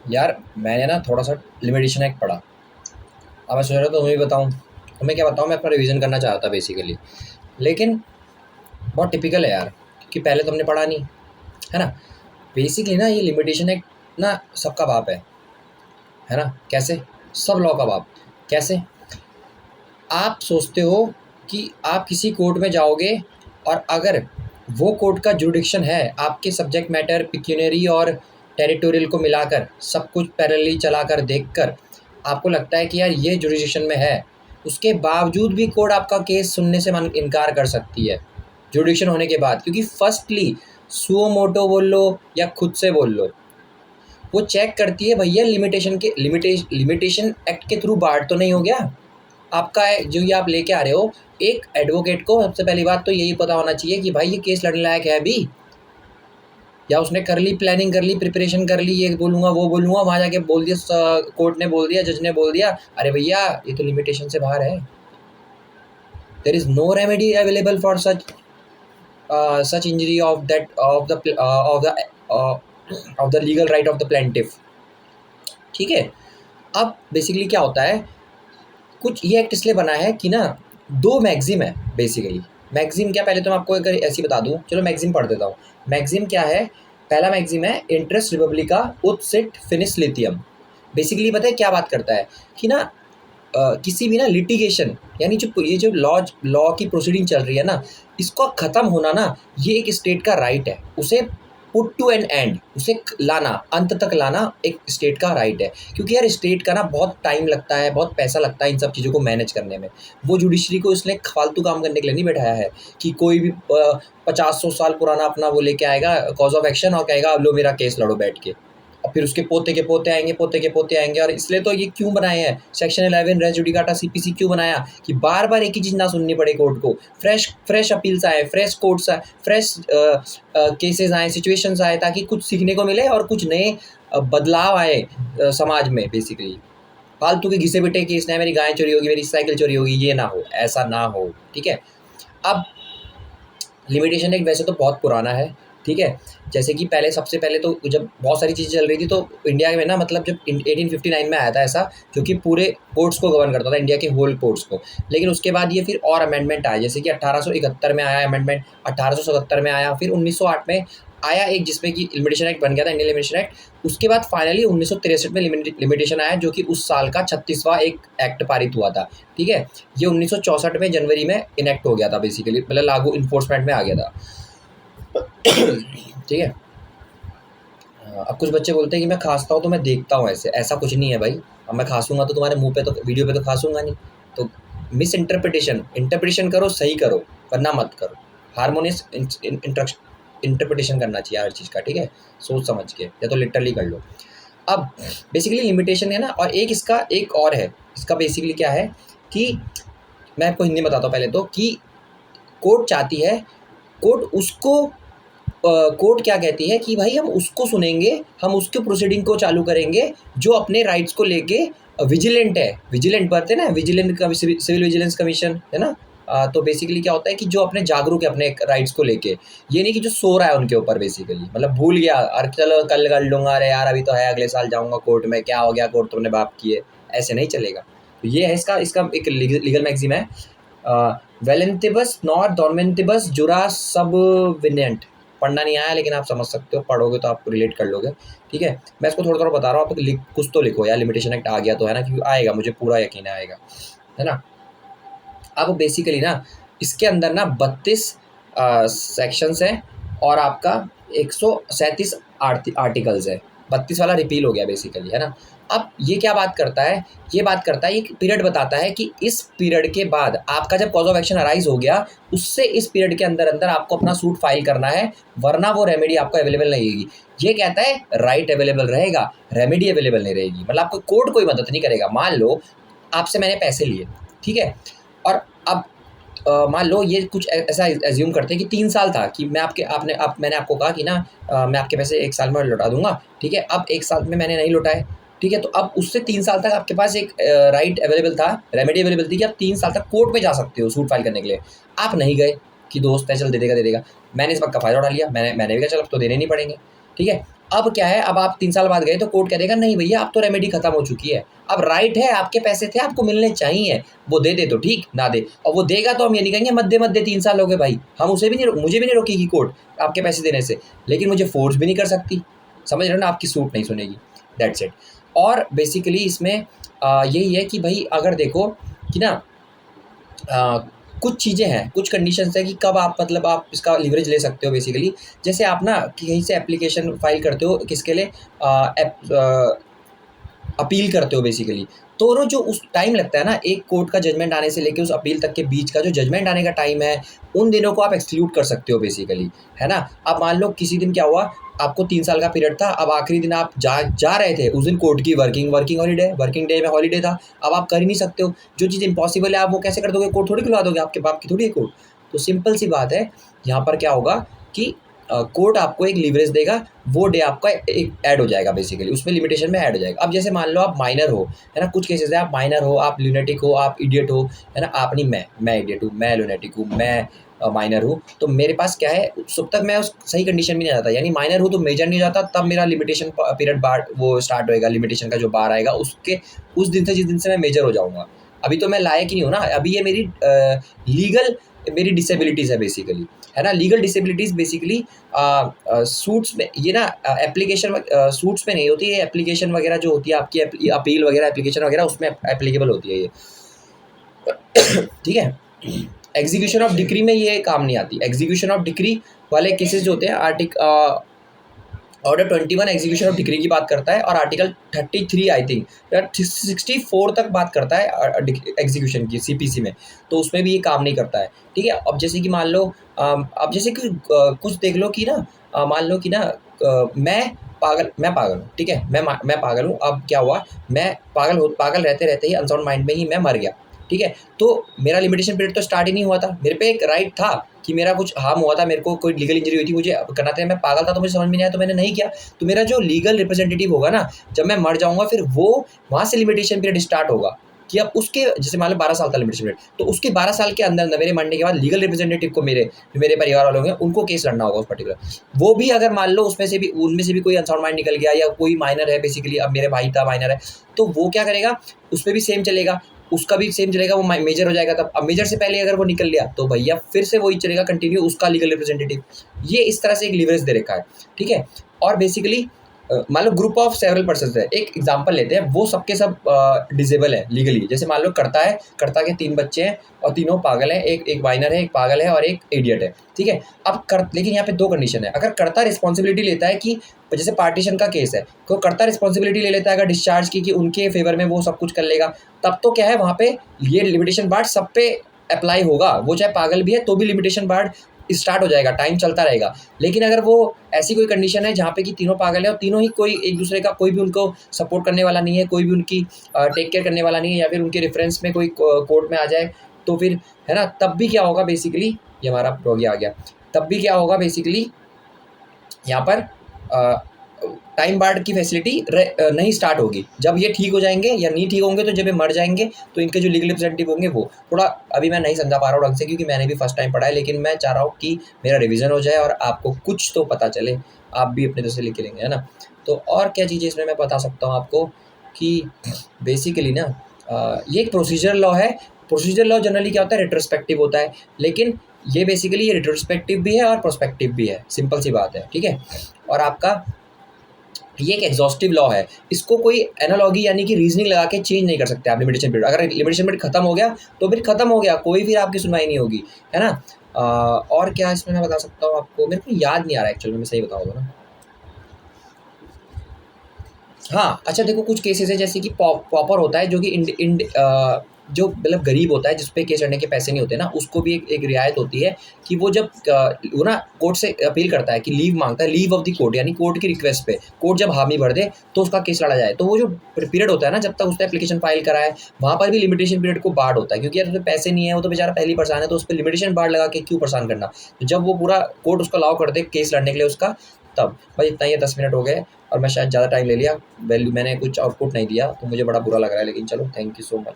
यार मैंने ना थोड़ा सा लिमिटेशन एक्ट पढ़ा। अब मैं सोच रहा था तुम्हें भी बताऊँ। तुम्हें क्या बताऊँ, मैं अपना रिवीजन करना चाहता था बेसिकली। लेकिन बहुत टिपिकल है यार, क्योंकि पहले तुमने पढ़ा नहीं, है ना। बेसिकली ना ये लिमिटेशन एक्ट ना सबका बाप है ना। कैसे? सब लॉ का बाप। कैसे? आप सोचते हो कि आप किसी कोर्ट में जाओगे और अगर वो कोर्ट का जुरिडिक्शन है आपके सब्जेक्ट मैटर पिक्यूनरी और टेरिटोरियल को मिलाकर सब कुछ पैरेलली चलाकर देखकर आपको लगता है कि यार ये जुरिडिक्शन में है, उसके बावजूद भी कोर्ट आपका केस सुनने से मन इनकार कर सकती है जुरिडिक्शन होने के बाद। क्योंकि फर्स्टली सुओ मोटो बोल लो या खुद से बोल लो, वो चेक करती है भैया लिमिटेशन एक्ट के थ्रू बार्ड तो नहीं हो गया आपका है जो ये आप लेके आ रहे हो। एक एडवोकेट को सबसे पहली बात तो यही पता होना चाहिए कि भाई ये केस लड़ने लायक है अभी, या उसने कर ली प्लानिंग, कर ली प्रिपरेशन, कर ली ये बोलूँगा वो बोलूँगा, वहाँ जाके बोल दिया, कोर्ट ने बोल दिया, जज ने बोल दिया, अरे भैया ये तो लिमिटेशन से बाहर है। There is no remedy available for such injury of the legal right of the plaintiff. ठीक है। अब बेसिकली क्या होता है, कुछ ये एक्ट इसलिए बना है कि ना दो मैगजिम है बेसिकली। मैगजिम क्या, पहले तो मैं आपको अगर ऐसी बता दूं, चलो मैगजिम पढ़ देता हूँ। मैगजिम क्या है? पहला मैगजिम है इंटरेस्ट रिपब्लिका उत सिट फिनिस लिथियम। बेसिकली पता है क्या बात करता है कि ना किसी भी ना लिटिगेशन, यानी जो ये जो लॉ की प्रोसीडिंग चल रही है ना, इसका ख़त्म होना ना ये एक स्टेट का राइट है। उसे पुट टू एन एंड, उसे लाना, अंत तक लाना एक स्टेट का राइट है। क्योंकि यार स्टेट का ना बहुत टाइम लगता है, बहुत पैसा लगता है इन सब चीज़ों को मैनेज करने में। वो जुडिशरी को इसने फालतू काम करने के लिए नहीं बैठाया है कि कोई भी 50-100 साल पुराना अपना वो लेके आएगा कॉज ऑफ एक्शन और कहेगा अब लो मेरा केस लड़ो बैठ के, और फिर उसके पोते के पोते आएंगे, पोते के पोते आएंगे। और इसलिए तो ये क्यों बनाए हैं सेक्शन 11 रेस जुडिकाटा सीपीसी, क्यों बनाया कि बार बार एक ही चीज़ ना सुननी पड़े कोर्ट को। फ्रेश अपील्स आए, फ्रेश कोर्ट्स आए, फ्रेश केसेस आए, सिचुएशंस आए, ताकि कुछ सीखने को मिले और कुछ नए बदलाव आए समाज में। बेसिकली फालतू के घिसे पिटे केस ना, मेरी गाय चोरी होगी, मेरी साइकिल चोरी होगी, ये ना हो, ऐसा ना हो। ठीक है। अब लिमिटेशन एक्ट वैसे तो बहुत पुराना है। ठीक है। जैसे कि पहले, सबसे पहले तो जब बहुत सारी चीज़ें चल रही थी तो इंडिया में ना, मतलब जब 1859 में आया था ऐसा, जो कि पूरे कोर्ट्स को गवर्न करता था, इंडिया के होल कोर्ट्स को। लेकिन उसके बाद ये फिर और अमेंडमेंट आया, जैसे कि 1871 में आया अमेंडमेंट, 1877 में आया, फिर 1908 में आया एक, जिसमें कि लिमिटेशन एक्ट बन गया था, इंडियन लिमिटेशन एक्ट। उसके बाद फाइनली 1963 में लिमिटेशन आया, जो कि उस साल का 36वां एक एक्ट पारित हुआ था। ठीक है। ये 1964 में जनवरी में इनेक्ट हो गया था, बेसिकली मतलब लागू इन्फोर्समेंट में आ गया था। ठीक है। अब कुछ बच्चे बोलते हैं कि मैं खांसता हूँ तो मैं देखता हूँ ऐसे, ऐसा कुछ नहीं है भाई। अब मैं खांसूंगा तो तुम्हारे मुंह पे तो, वीडियो पे तो खांसूंगा नहीं। तो मिस इंटरप्रिटेशन करो, सही करो, वरना मत करो। हारमोनियस इंटरप्रिटेशन करना चाहिए हर चीज़ का। ठीक है। सोच समझ के, या तो लिटरली कर लो। अब बेसिकली लिमिटेशन है ना, और एक इसका एक और है। इसका बेसिकली क्या है कि मैं आपको हिंदी में बताता हूँ पहले तो, कि कोर्ट चाहती है, कोर्ट उसको कोर्ट क्या कहती है कि भाई हम उसको सुनेंगे, हम उसके प्रोसीडिंग को चालू करेंगे जो अपने राइट्स को लेके विजिलेंट है। विजिलेंट पढ़ते ना, विजिलेंट का सिविल विजिलेंस कमीशन है ना। तो बेसिकली क्या होता है कि जो अपने जागरूक है अपने राइट्स को लेके, ये नहीं कि जो सो रहा है उनके ऊपर, बेसिकली मतलब भूल गया, अरे चलो कल कर लूँगा, अरे यार अभी तो है, अगले साल जाऊँगा कोर्ट में, क्या हो गया कोर्ट तुमने बाप की है, ऐसे नहीं चलेगा। तो ये है इसका इसका एक लीगल मैक्सिम है, वेलेंटिबस नॉर डोमेंटिबस जुरा सब विनेंट। पढ़ना नहीं आया लेकिन आप समझ सकते हो, पढ़ोगे तो आप रिलेट कर लोगे। ठीक है। मैं इसको थोड़ा थोड़ा बता रहा हूँ, आप कुछ तो लिखो यार, लिमिटेशन एक्ट आ गया तो, है ना, क्योंकि आएगा, मुझे पूरा यकीन आएगा, है ना। अब बेसिकली ना इसके अंदर ना 32 सेक्शंस हैं और आपका 137 आर्टिकल्स है। 32 वाला रिपील हो गया बेसिकली, है ना। अब ये क्या बात करता है, ये बात करता है, एक पीरियड बताता है कि इस पीरियड के बाद आपका जब कॉज ऑफ एक्शन अराइज हो गया, उससे इस पीरियड के अंदर अंदर आपको अपना सूट फाइल करना है, वरना वो रेमेडी आपको अवेलेबल नहीं होगी। ये कहता है राइट अवेलेबल रहेगा, रेमेडी अवेलेबल नहीं रहेगी। मतलब आपको कोर्ट कोई मदद नहीं करेगा। मान लो आपसे मैंने पैसे लिए, ठीक है, और अब मान लो ये कुछ ऐसा एज्यूम करते हैं कि 3 साल था कि मैंने आपको कहा कि ना मैं आपके पैसे 1 साल में लौटा दूंगा। ठीक है। अब 1 साल में मैंने नहीं लौटाए। ठीक है। तो अब उससे 3 साल तक आपके पास एक राइट अवेलेबल था, रेमेडी अवेलेबल थी कि आप 3 साल तक कोर्ट में जा सकते हो सूट फाइल करने के लिए। आप नहीं गए कि दोस्त है चल दे देगा। मैंने इस वक्त का फ़ायदा उठा लिया, मैंने भी कहा चल अब तो देने नहीं पड़ेंगे। ठीक है। अब क्या है, अब आप 3 साल बाद गए तो कोर्ट कह देगा नहीं भैया अब तो रेमेडी खत्म हो चुकी है, अब राइट है, आपके पैसे थे आपको मिलने चाहिए, वो दे दे तो ठीक, ना दे और वो देगा तो हम ये नहीं कहेंगे मत दे 3 साल हो गए भाई, हम उसे भी नहीं, मुझे भी नहीं रोकेगी कोर्ट आपके पैसे देने से, लेकिन मुझे फोर्स भी नहीं कर सकती, समझ रहे हो ना, आपकी सूट नहीं सुनेगी, दैट्स इट। और बेसिकली इसमें यही है कि भाई अगर देखो कि ना कुछ चीज़ें हैं, कुछ कंडीशंस है कि कब आप मतलब आप इसका लीवरेज ले सकते हो बेसिकली। जैसे आप ना कहीं से एप्लीकेशन फाइल करते हो किसके लिए, अपील करते हो बेसिकली, तो ना जो उस टाइम लगता है ना एक कोर्ट का जजमेंट आने से लेके उस अपील तक के बीच का जो जजमेंट आने का टाइम है, उन दिनों को आप एक्सक्लूड कर सकते हो बेसिकली, है ना। अब मान लो किसी दिन क्या हुआ, आपको 3 साल का पीरियड था, अब आखिरी दिन आप जा रहे थे, उस दिन कोर्ट की वर्किंग डे में हॉलीडे था, अब आप कर ही नहीं सकते हो, जो चीज़ इम्पॉसिबल है आप वो कैसे कर दोगे, कोर्ट थोड़ी खुलवा दोगे, आपके बाप की थोड़ी है कोर्ट। तो सिंपल सी बात है, यहाँ पर क्या होगा कि कोर्ट आपको एक लीवरेज देगा, वो डे आपका एक ऐड हो जाएगा बेसिकली, उसमें लिमिटेशन में ऐड हो जाएगा। अब जैसे मान लो आप माइनर हो, है ना, कुछ केसेस है आप माइनर हो, आप ल्यूनेटिक हो, आप इडियट हो, है ना, आप नहीं, मैं इडियट हूँ, मैं ल्यूनेटिक हूँ, मैं माइनर हूँ, तो मेरे पास क्या है, जब तक मैं उस सही कंडीशन में नहीं जाता, यानी माइनर हूँ तो मेजर नहीं जाता, तब मेरा लिमिटेशन पीरियड बार वो स्टार्ट होएगा, लिमिटेशन का जो बार आएगा उसके उस दिन से जिस दिन से मैं मेजर हो जाऊँगा। अभी तो मैं लायक ही नहीं हूँ ना, अभी ये मेरी लीगल मेरी डिसेबिलिटीज़ है बेसिकली, है ना। लीगल डिसेबिलिटीज़ बेसिकली सूट्स में ये ना एप्लीकेशन सूट्स में नहीं होती है, एप्लीकेशन वगैरह जो होती है आपकी अपील वगैरह एप्लीकेशन वगैरह उसमें एप्लीकेबल होती है ये, ठीक है। एग्जीक्यूशन ऑफ डिक्री में ये काम नहीं आती, एग्जीक्यूशन ऑफ डिक्री वाले केसेस जो होते हैं ऑर्डर 21 एग्जीक्यूशन ऑफ डिक्री की बात करता है, और आर्टिकल 33 आई थिंक 64 तक बात करता है एग्जीक्यूशन की सीपीसी में, तो उसमें भी ये काम नहीं करता है, ठीक है। अब जैसे कि मान लो अब जैसे कि कुछ देख लो कि ना मान लो कि ना मैं पागल हूँ, ठीक है, मैं पागल हूँ, अब क्या हुआ, मैं पागल रहते रहते ही अनसाउंड माइंड में ही मैं मर गया, ठीक है, तो मेरा लिमिटेशन पीरियड तो स्टार्ट ही नहीं हुआ था, मेरे पे एक राइट था कि मेरा कुछ हार्म हुआ था, मेरे को कोई लीगल इंजरी हुई थी, मुझे करना था, मैं पागल था तो मुझे समझ में नहीं आया तो मैंने नहीं किया, तो मेरा जो लीगल रिप्रेजेंटेटिव होगा ना, जब मैं मर जाऊंगा फिर वो वहाँ से लिमिटेशन पीरियड स्टार्ट होगा कि अब उसके जैसे मान लो 12 साल का लिमिटेशन पीरियड, तो उसके 12 साल के अंदर मेरे मरने के बाद लीगल रिप्रेजेंटेटिव को मेरे परिवार वालों होंगे उनको केस लड़ना होगा उस पर्टिकुलर, वो भी अगर मान लो उनमें से भी कोई अनसाउंड माइंड निकल गया या कोई माइनर है बेसिकली, अब मेरे भाई था माइनर है, तो वो क्या करेगा, उस पर भी सेम चलेगा, उसका भी सेम चलेगा, वो मेजर हो जाएगा तब, अब मेजर से पहले अगर वो निकल लिया तो भैया फिर से वही चलेगा कंटिन्यू उसका लीगल रिप्रेजेंटेटिव, ये इस तरह से एक लीवरेज दे रखा है, ठीक है। और बेसिकली मान लो ग्रुप ऑफ सेवरल पर्सन है, एक एग्जांपल लेते हैं, वो सबके सब डिसेबल है लीगली, जैसे मान लो कर्ता के 3 बच्चे हैं और तीनों पागल हैं, एक माइनर है, एक पागल है और एक इडियट है, ठीक है। अब लेकिन यहाँ पे 2 कंडीशन है, अगर कर्ता रिस्पॉन्सिबिलिटी लेता है कि जैसे पार्टीशन का केस है, तो कर्ता रिस्पॉन्सिबिलिटी ले लेता है अगर डिस्चार्ज की कि उनके फेवर में वो सब कुछ कर लेगा, तब तो क्या है वहाँ पे ये लिमिटेशन बार्ड सब पे अप्लाई होगा, वो चाहे पागल भी है तो भी लिमिटेशन बार्ड स्टार्ट हो जाएगा, टाइम चलता रहेगा। लेकिन अगर वो ऐसी कोई कंडीशन है जहाँ पे कि तीनों पागल है और तीनों ही कोई एक दूसरे का कोई भी उनको सपोर्ट करने वाला नहीं है, कोई भी उनकी टेक केयर करने वाला नहीं है, या फिर उनके रेफरेंस में कोई कोर्ट में आ जाए, तो फिर है ना, तब भी क्या होगा बेसिकली, ये हमारा डॉगी आ गया, तब भी क्या होगा बेसिकली यहाँ पर टाइम बार्ड की फैसिलिटी नहीं स्टार्ट होगी, जब ये ठीक हो जाएंगे या नहीं ठीक होंगे, तो जब ये मर जाएंगे तो इनके जो लीगल रिप्रेजेंटेटिव होंगे वो थोड़ा अभी मैं नहीं समझा पा रहा हूँ ढंग से, क्योंकि मैंने भी फर्स्ट टाइम पढ़ा है, लेकिन मैं चाह रहा हूँ कि मेरा रिवीजन हो जाए और आपको कुछ तो पता चले, आप भी अपने तरफ से लिख के लेंगे, है ना। तो और क्या चीज़ें इसमें मैं बता सकता हूँ आपको कि बेसिकली ना ये एक प्रोसीजर लॉ है, प्रोसीजर लॉ जनरली क्या होता है, रिट्रोस्पेक्टिव होता है, लेकिन ये बेसिकली ये रिट्रोस्पेक्टिव भी है और प्रोस्पेक्टिव भी है, सिंपल सी बात है, ठीक है। और आपका ये एक एग्जॉस्टिव लॉ है, इसको कोई एनालॉजी यानी कि रीजनिंग लगा के चेंज नहीं कर सकते आप लिमिटेशन पीरियड, अगर लिमिटेशन पीरियड खत्म हो गया तो फिर खत्म हो गया, कोई फिर आपकी सुनवाई नहीं होगी, है ना। और क्या इसमें मैं बता सकता हूँ आपको, मेरे को याद नहीं आ रहा एक्चुअली, मैं सही बताऊँ तो ना। हाँ अच्छा, देखो कुछ केसेस है जैसे कि पॉपर होता है जो कि जो मतलब गरीब होता है जिस पे केस लड़ने के पैसे नहीं होते ना, उसको भी एक रियायत होती है कि वो जब वो ना कोर्ट से अपील करता है कि लीव मांगता है, लीव ऑफ द कोर्ट, यानी कोर्ट की रिक्वेस्ट पे कोर्ट जब हामी भर दे तो उसका केस लड़ा जाए, तो वो जो पीरियड होता है ना जब तक उसने एप्लीकेशन फाइल करा है, वहाँ पर भी लिमिटेशन पीरियड को बार्ड होता है, क्योंकि यार उसमें पैसे नहीं है, वो तो बेचारा पहली परेशान है, तो उस पर लिमिटेशन बार्ड लगा के क्यों परेशान करना, तो जब वो पूरा कोर्ट उसको अलाउ कर दे केस लड़ने के लिए उसका, तब भाई इतना ही है, 10 मिनट हो गए और मैं शायद ज़्यादा टाइम ले लिया, वैल्यू मैंने कुछ आउटपुट नहीं दिया तो मुझे बड़ा बुरा लग रहा है, लेकिन चलो थैंक यू सो मच।